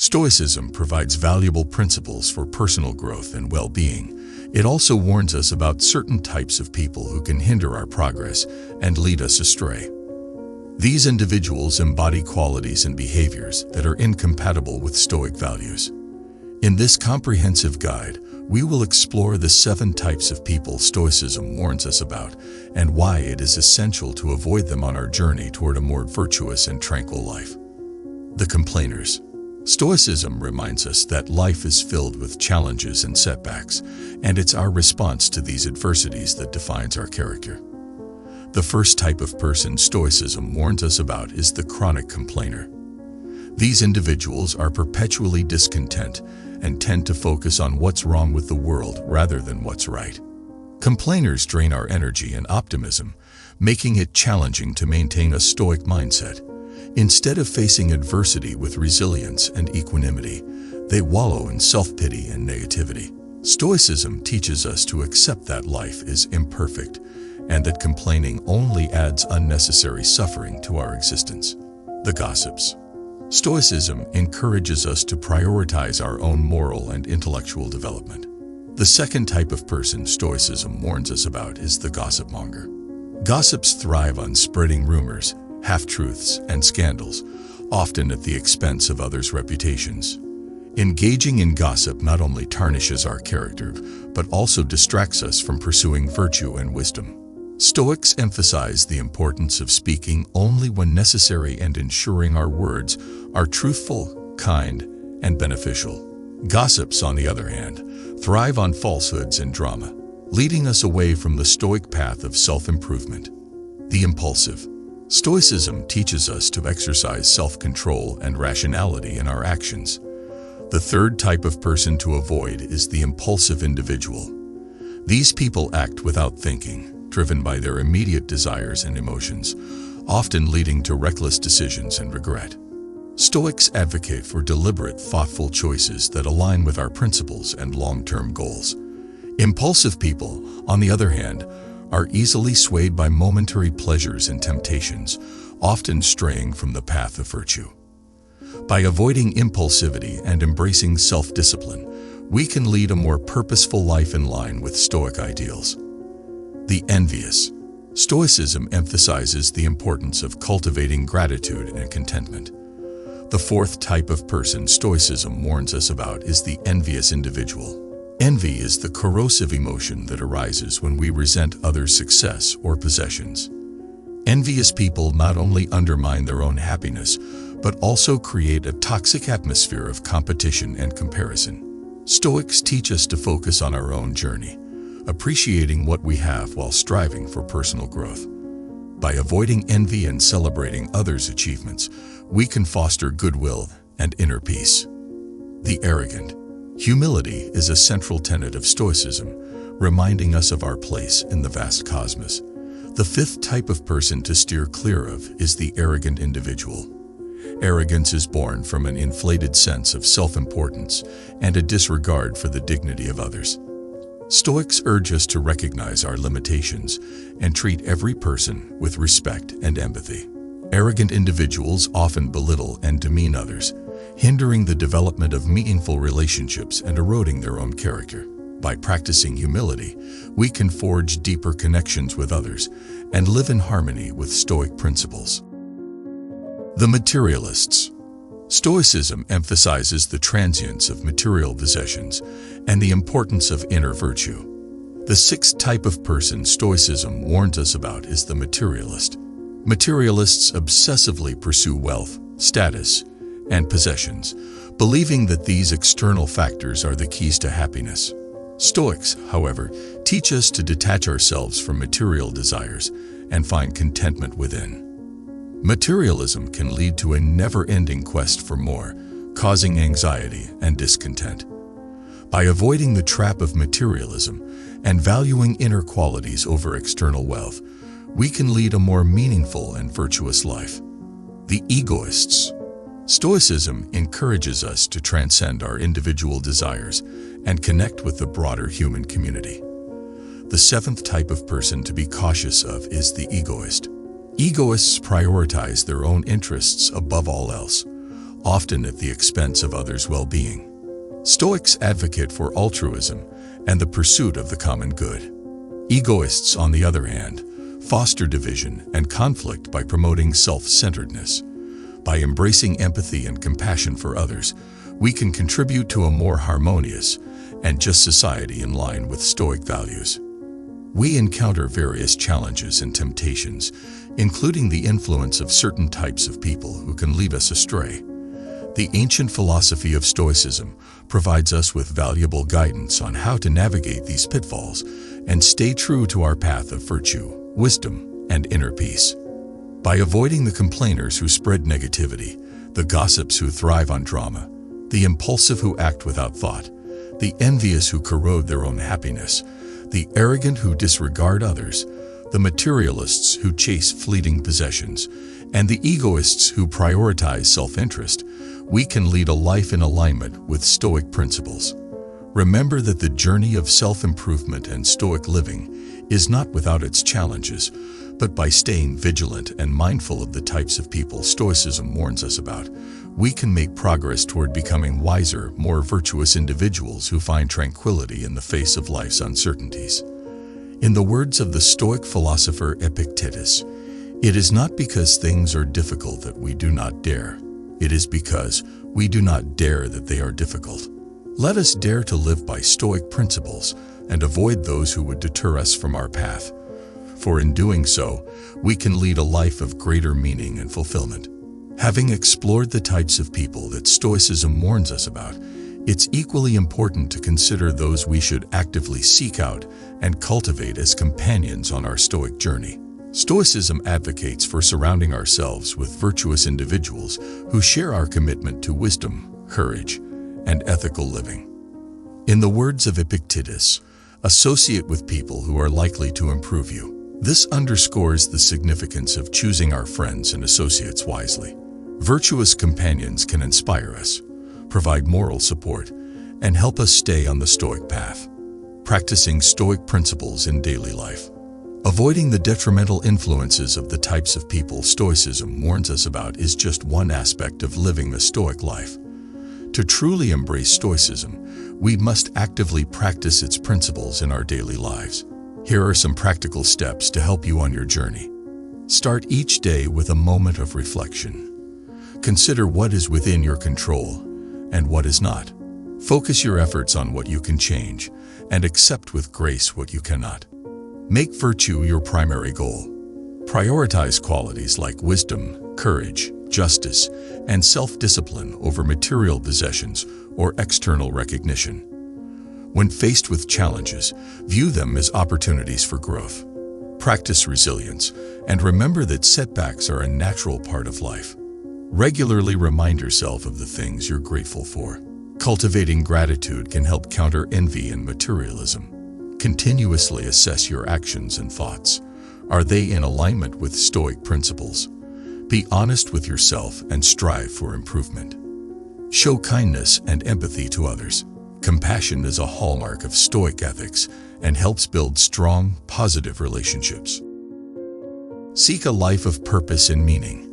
Stoicism provides valuable principles for personal growth and well-being. It also warns us about certain types of people who can hinder our progress and lead us astray. These individuals embody qualities and behaviors that are incompatible with Stoic values. In this comprehensive guide, we will explore the 7 types of people Stoicism warns us about and why it is essential to avoid them on our journey toward a more virtuous and tranquil life. The complainers. Stoicism reminds us that life is filled with challenges and setbacks, and it's our response to these adversities that defines our character. The first type of person Stoicism warns us about is the chronic complainer. These individuals are perpetually discontent and tend to focus on what's wrong with the world rather than what's right. Complainers drain our energy and optimism, making it challenging to maintain a Stoic mindset. Instead of facing adversity with resilience and equanimity, they wallow in self-pity and negativity. Stoicism teaches us to accept that life is imperfect and that complaining only adds unnecessary suffering to our existence. The gossips. Stoicism encourages us to prioritize our own moral and intellectual development. The second type of person Stoicism warns us about is the gossip monger. Gossips thrive on spreading rumors, half-truths, and scandals, often at the expense of others' reputations. Engaging in gossip not only tarnishes our character, but also distracts us from pursuing virtue and wisdom. Stoics emphasize the importance of speaking only when necessary and ensuring our words are truthful, kind, and beneficial. Gossips, on the other hand, thrive on falsehoods and drama, leading us away from the Stoic path of self-improvement. The impulsive. Stoicism teaches us to exercise self-control and rationality in our actions. The third type of person to avoid is the impulsive individual. These people act without thinking, driven by their immediate desires and emotions, often leading to reckless decisions and regret. Stoics advocate for deliberate, thoughtful choices that align with our principles and long-term goals. Impulsive people, on the other hand, are easily swayed by momentary pleasures and temptations, often straying from the path of virtue. By avoiding impulsivity and embracing self-discipline, we can lead a more purposeful life in line with Stoic ideals. The envious. Stoicism emphasizes the importance of cultivating gratitude and contentment. The fourth type of person Stoicism warns us about is the envious individual. Envy is the corrosive emotion that arises when we resent others' success or possessions. Envious people not only undermine their own happiness, but also create a toxic atmosphere of competition and comparison. Stoics teach us to focus on our own journey, appreciating what we have while striving for personal growth. By avoiding envy and celebrating others' achievements, we can foster goodwill and inner peace. The arrogant. Humility is a central tenet of Stoicism, reminding us of our place in the vast cosmos. The fifth type of person to steer clear of is the arrogant individual. Arrogance is born from an inflated sense of self-importance and a disregard for the dignity of others. Stoics urge us to recognize our limitations and treat every person with respect and empathy. Arrogant individuals often belittle and demean others, hindering the development of meaningful relationships and eroding their own character. By practicing humility, we can forge deeper connections with others and live in harmony with Stoic principles. The materialists. Stoicism emphasizes the transience of material possessions and the importance of inner virtue. The sixth type of person Stoicism warns us about is the materialist. Materialists obsessively pursue wealth, status, and possessions, believing that these external factors are the keys to happiness. Stoics, however, teach us to detach ourselves from material desires and find contentment within. Materialism can lead to a never-ending quest for more, causing anxiety and discontent. By avoiding the trap of materialism and valuing inner qualities over external wealth, we can lead a more meaningful and virtuous life. The egoists. Stoicism encourages us to transcend our individual desires and connect with the broader human community. The seventh type of person to be cautious of is the egoist. Egoists prioritize their own interests above all else, often at the expense of others' well-being. Stoics advocate for altruism and the pursuit of the common good. Egoists, on the other hand, foster division and conflict by promoting self-centeredness. By embracing empathy and compassion for others, we can contribute to a more harmonious and just society in line with Stoic values. We encounter various challenges and temptations, including the influence of certain types of people who can lead us astray. The ancient philosophy of Stoicism provides us with valuable guidance on how to navigate these pitfalls and stay true to our path of virtue, wisdom, and inner peace. By avoiding the complainers who spread negativity, the gossips who thrive on drama, the impulsive who act without thought, the envious who corrode their own happiness, the arrogant who disregard others, the materialists who chase fleeting possessions, and the egoists who prioritize self-interest, we can lead a life in alignment with Stoic principles. Remember that the journey of self-improvement and Stoic living is not without its challenges, but by staying vigilant and mindful of the types of people Stoicism warns us about, we can make progress toward becoming wiser, more virtuous individuals who find tranquility in the face of life's uncertainties. In the words of the Stoic philosopher Epictetus, "It is not because things are difficult that we do not dare. It is because we do not dare that they are difficult." Let us dare to live by Stoic principles and avoid those who would deter us from our path. For in doing so, we can lead a life of greater meaning and fulfillment. Having explored the types of people that Stoicism warns us about, it's equally important to consider those we should actively seek out and cultivate as companions on our Stoic journey. Stoicism advocates for surrounding ourselves with virtuous individuals who share our commitment to wisdom, courage, and ethical living. In the words of Epictetus, associate with people who are likely to improve you. This underscores the significance of choosing our friends and associates wisely. Virtuous companions can inspire us, provide moral support, and help us stay on the Stoic path. Practicing Stoic principles in daily life. Avoiding the detrimental influences of the types of people Stoicism warns us about is just one aspect of living a Stoic life. To truly embrace Stoicism, we must actively practice its principles in our daily lives. Here are some practical steps to help you on your journey. Start each day with a moment of reflection. Consider what is within your control and what is not. Focus your efforts on what you can change and accept with grace what you cannot. Make virtue your primary goal. Prioritize qualities like wisdom, courage, justice, and self-discipline over material possessions or external recognition. When faced with challenges, view them as opportunities for growth. Practice resilience and remember that setbacks are a natural part of life. Regularly remind yourself of the things you're grateful for. Cultivating gratitude can help counter envy and materialism. Continuously assess your actions and thoughts. Are they in alignment with Stoic principles? Be honest with yourself and strive for improvement. Show kindness and empathy to others. Compassion is a hallmark of Stoic ethics and helps build strong, positive relationships. Seek a life of purpose and meaning.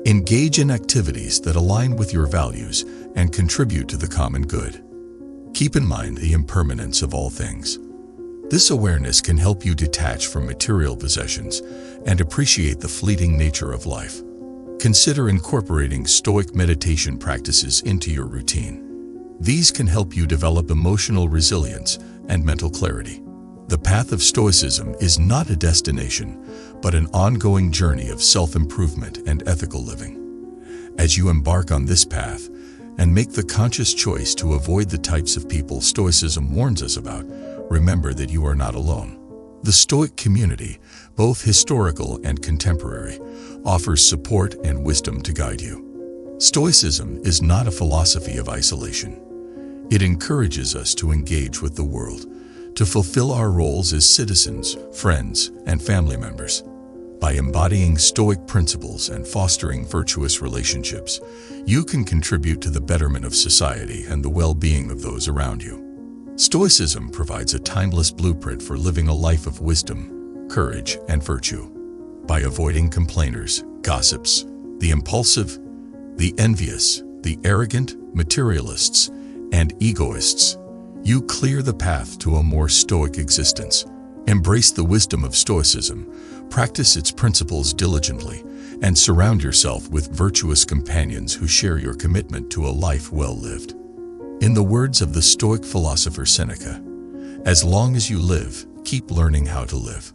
Engage in activities that align with your values and contribute to the common good. Keep in mind the impermanence of all things. This awareness can help you detach from material possessions and appreciate the fleeting nature of life. Consider incorporating Stoic meditation practices into your routine. These can help you develop emotional resilience and mental clarity. The path of Stoicism is not a destination, but an ongoing journey of self-improvement and ethical living. As you embark on this path and make the conscious choice to avoid the types of people Stoicism warns us about, remember that you are not alone. The Stoic community, both historical and contemporary, offers support and wisdom to guide you. Stoicism is not a philosophy of isolation. It encourages us to engage with the world, to fulfill our roles as citizens, friends, and family members. By embodying Stoic principles and fostering virtuous relationships, you can contribute to the betterment of society and the well-being of those around you. Stoicism provides a timeless blueprint for living a life of wisdom, courage, and virtue. By avoiding complainers, gossips, the impulsive, the envious, the arrogant, materialists, and egoists. You clear the path to a more stoic existence. Embrace the wisdom of Stoicism, practice its principles diligently, and surround yourself with virtuous companions who share your commitment to a life well lived. In the words of the Stoic philosopher Seneca, as long as you live, keep learning how to live.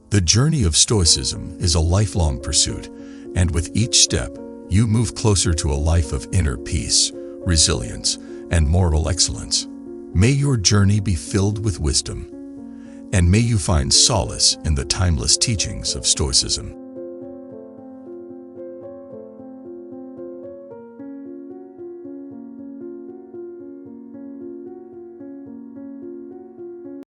The journey of Stoicism is a lifelong pursuit, and with each step, you move closer to a life of inner peace, resilience, and moral excellence. May your journey be filled with wisdom, and may you find solace in the timeless teachings of Stoicism.